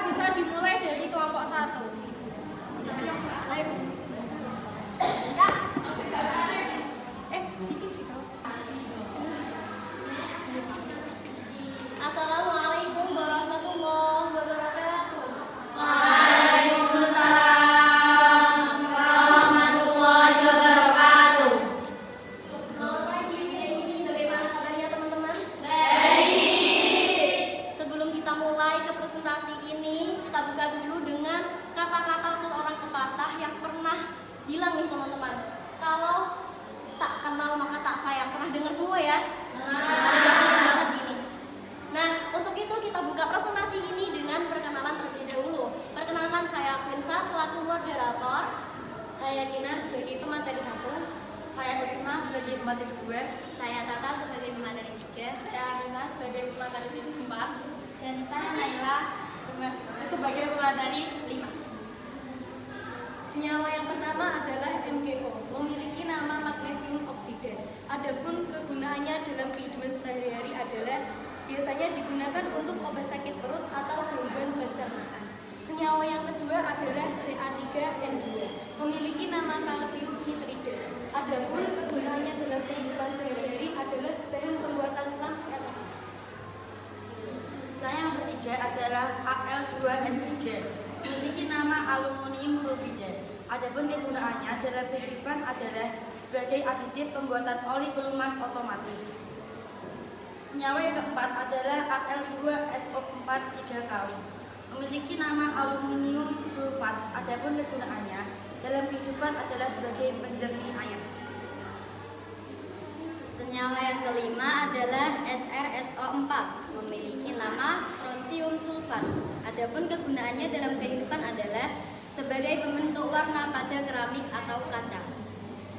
Bisa dimulai dari kelompok 1. bilang nih teman-teman, kalau tak kenal maka tak sayang. Pernah dengar semua ya? Banget gini. Nah, untuk itu kita buka presentasi ini dengan perkenalan terlebih dahulu. Perkenalkan, saya Prinsa selaku moderator. Saya Kinar sebagai pemateri 1. Saya Usma sebagai pemateri 2. Saya Tata sebagai pemateri 3. Saya Rina sebagai pemateri 4. Dan saya Naila sebagai pemateri 5. Senyawa yang pertama adalah MgO, memiliki nama magnesium oksida. Adapun kegunaannya dalam kehidupan sehari-hari adalah biasanya digunakan untuk obat sakit perut atau gangguan pencernaan. Senyawa yang kedua adalah Ca3N2, memiliki nama kalsium nitrida. Adapun kegunaannya dalam kehidupan sehari-hari adalah bahan pembuatan lampu LED. Yang ketiga adalah Al2S3, memiliki nama aluminium sulfida. Adapun kegunaannya dalam kehidupan adalah sebagai aditif pembuatan oli pelumas otomatis. Senyawa yang keempat adalah Al2SO4 3 kali, memiliki nama aluminium sulfat. Adapun kegunaannya dalam kehidupan adalah sebagai penjernih air. Senyawa yang kelima adalah SrSO4, memiliki nama strontium sulfat. Adapun kegunaannya dalam kehidupan adalah sebagai pembentuk warna pada keramik atau kaca.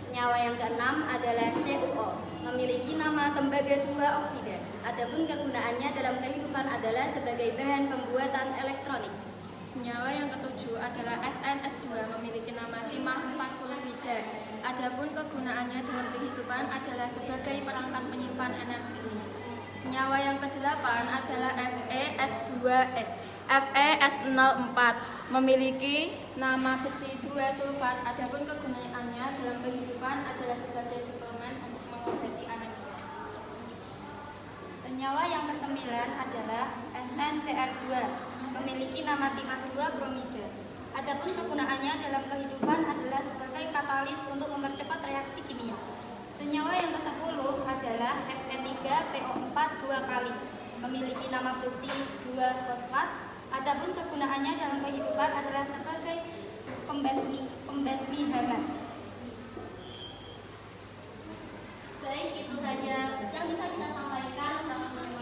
Senyawa yang keenam adalah CuO, memiliki nama tembaga 2 oksida. Adapun kegunaannya dalam kehidupan adalah sebagai bahan pembuatan elektronik. Senyawa yang ketujuh adalah SNS2, memiliki nama timah 4 sulfida. Adapun kegunaannya dalam kehidupan adalah sebagai perangkat penyimpan energi. Senyawa yang kedelapan adalah FeS04, memiliki nama besi 2 sulfat. Adapun kegunaannya dalam kehidupan adalah sebagai suplemen untuk mengobati anemia. Senyawa yang kesembilan adalah SnPr2, memiliki nama timah 2 bromida. Adapun kegunaannya dalam kehidupan adalah sebagai katalis untuk mempercepat reaksi kimia. Senyawa yang ke-10 adalah Fe3PO4 2 kali, memiliki nama besi 2 fosfat. Adapun kegunaannya dalam kehidupan adalah sebagai pembasmi hama. Baik, itu saja yang bisa kita sampaikan.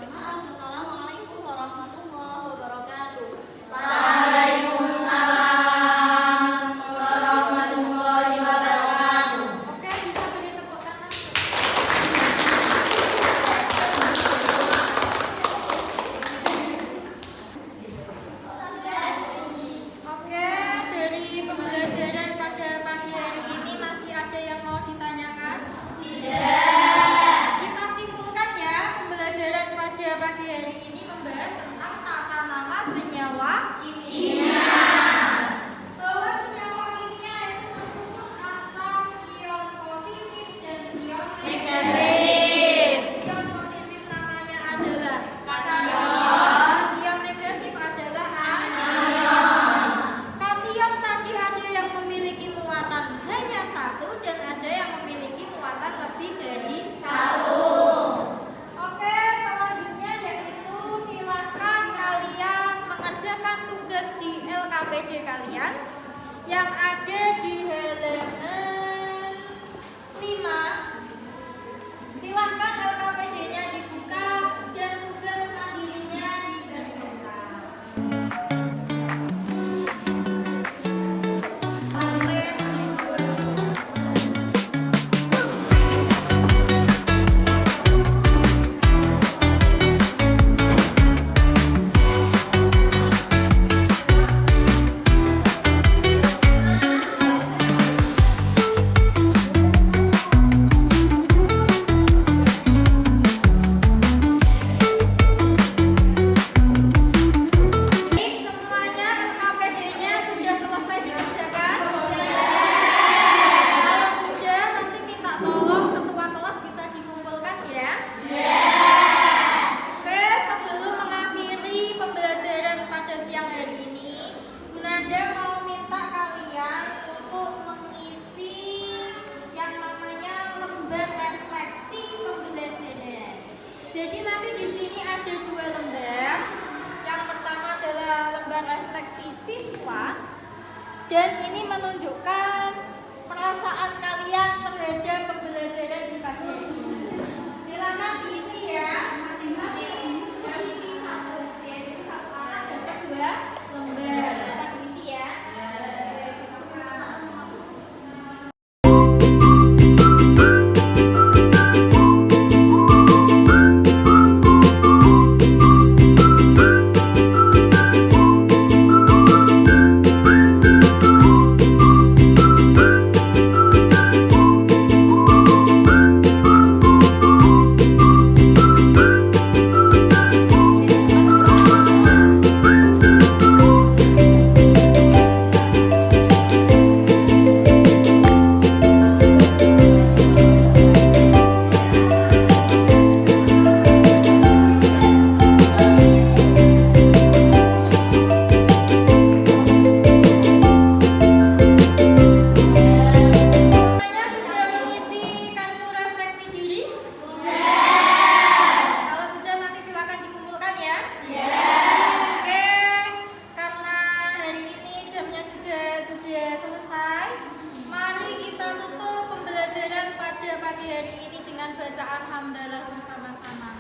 Maaf, wassalamualaikum warahmatullahi wabarakatuh. Waalaikumsalam warahmatullahi wabarakatuh. Oke, bisa beri tepuk tangan. Oke, dari pembelajaran pada pagi hari ini masih ada yang mau ditanyakan? Kita simpulkan ya, pembelajaran pada pagi hari ini membahas tentang tata nama senyawa kimia. Bahwa senyawa kimia itu tersusun atas ion positif dan ion negatif. Ion positif namanya adalah kation, ion negatif adalah anion. Kation tadi ada yang memiliki muatan hanya 1 dan ada yang memiliki muatan lebih dari 1. Oke, selanjutnya yaitu silahkan kalian mengerjakan tugas di LKPD kalian yang ada di halaman 5. Silahkan LKPD-nya dibuka dan tugas mandirinya dikerjakan. Tulis tidur. Baik, semuanya LKPD-nya sudah selesai dikerjakan? Kalau sudah, nanti minta tolong ketua kelas bisa dikumpulkan ya. Oke, sebelum mengakhiri pembelajaran pada siang hari ini, Yunanda mau minta kalian untuk mengisi yang namanya lembar refleksi pembelajaran. Jadi nanti di sini ada 2 lembar. Yang pertama adalah lembar refleksi siswa, dan ini menunjukkan pagi hari ini dengan bacaan hamdalah bersama-sama.